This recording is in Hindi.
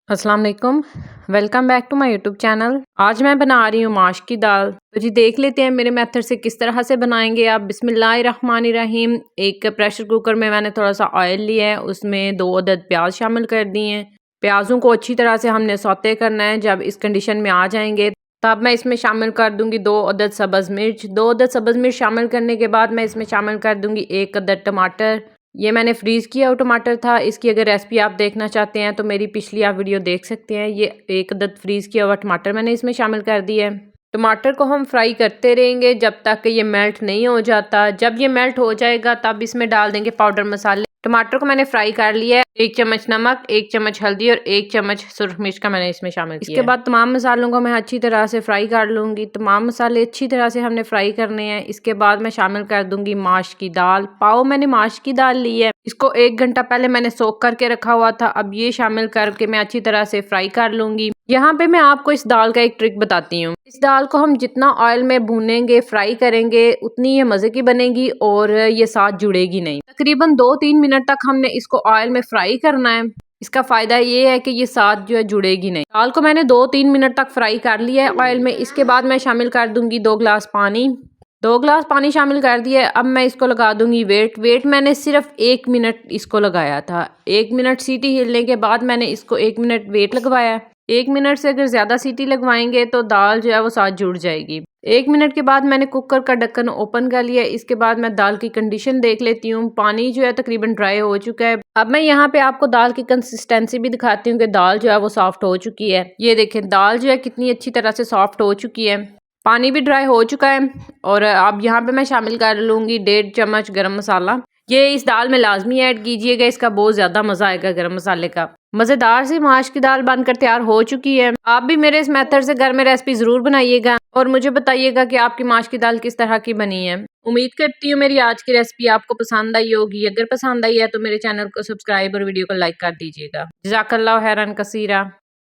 अस्सलाम वालेकुम। Welcome back to my YouTube channel. आज मैं बना रही हूँ माश की दाल। तो जी देख लेते हैं मेरे मेथड से किस तरह से बनाएंगे आप। बिस्मिल्लाहिर्रहमानिर्रहीम। एक प्रेशर कुकर में मैंने थोड़ा सा ऑयल लिया है, उसमें 2 अदद प्याज शामिल कर दिए हैं। प्याज़ों को अच्छी तरह से हमने सौते करना है। जब इस कंडीशन में आ जाएंगे तब मैं इसमें शामिल कर दूंगी 2 अदद सब्ज़ मिर्च। 2 अदद सब्ज़ मिर्च शामिल करने के बाद मैं इसमें शामिल कर दूंगी 1 अदद टमाटर। ये मैंने फ्रीज़ किया हुआ टमाटर था। इसकी अगर रेसिपी आप देखना चाहते हैं तो मेरी पिछली आप वीडियो देख सकते हैं। ये 1 अदद फ्रीज़ किया हुआ टमाटर मैंने इसमें शामिल कर दिया है। टमाटर को हम फ्राई करते रहेंगे जब तक कि ये मेल्ट नहीं हो जाता। जब ये मेल्ट हो जाएगा तब इसमें डाल देंगे पाउडर मसाले। टमाटर को मैंने फ्राई कर लिया है। 1 चम्मच नमक, 1 चम्मच हल्दी और 1 चम्मच सुरख मिर्च का मैंने इसमें शामिल किया। इसके बाद तमाम मसालों को मैं अच्छी तरह से फ्राई कर लूँगी। तमाम मसाले अच्छी तरह से हमने फ्राई करने हैं। इसके बाद मैं शामिल कर दूँगी माश की दाल। पाव मैंने माश की दाल ली है, इसको 1 घंटा पहले मैंने सोक करके रखा हुआ था। अब ये शामिल करके मैं अच्छी तरह से फ्राई कर लूँगी। यहाँ पे मैं आपको इस दाल का एक ट्रिक बताती हूँ। इस दाल को हम जितना ऑयल में भूनेंगे, फ्राई करेंगे, उतनी ये मज़े की बनेगी और ये साथ जुड़ेगी नहीं। तकरीबन 2-3 मिनट तक हमने इसको ऑयल में फ्राई करना है। इसका फ़ायदा ये है कि ये साथ जो है जुड़ेगी नहीं। दाल को मैंने 2-3 मिनट तक फ्राई कर लिया है ऑयल में। इसके बाद मैं शामिल कर दूँगी 2 गिलास पानी। 2 गिलास पानी शामिल कर दिया है। अब मैं इसको लगा दूंगी वेट मैंने सिर्फ 1 मिनट इसको लगाया था। 1 मिनट सीटी हिलने के बाद मैंने इसको 1 मिनट वेट लगवाया। 1 मिनट से अगर ज़्यादा सीटी लगवाएंगे तो दाल जो है वो साथ जुड़ जाएगी। 1 मिनट के बाद मैंने कुकर का ढक्कन ओपन कर लिया। इसके बाद मैं दाल की कंडीशन देख लेती हूँ। पानी जो है तकरीबन ड्राई हो चुका है। अब मैं यहाँ पे आपको दाल की कंसिस्टेंसी भी दिखाती हूँ कि दाल जो है वो सॉफ्ट हो चुकी है। ये देखें दाल जो है कितनी अच्छी तरह से सॉफ्ट हो चुकी है। पानी भी ड्राई हो चुका है। और अब यहाँ पे मैं शामिल कर लूँगी 1.5 चम्मच गरम मसाला। ये इस दाल में लाजमी ऐड कीजिएगा, इसका बहुत ज़्यादा मज़ा आएगा गरम मसाले का। मज़ेदार सी माश की दाल बनकर तैयार हो चुकी है। आप भी मेरे इस मेथड से घर में रेसिपी ज़रूर बनाइएगा और मुझे बताइएगा कि आपकी माश की दाल किस तरह की बनी है। उम्मीद करती हूँ मेरी आज की रेसिपी आपको पसंद आई होगी। अगर पसंद आई है तो मेरे चैनल को सब्सक्राइब और वीडियो को लाइक कर दीजिएगा। जज़ाकल्लाह खैरन कसीरा।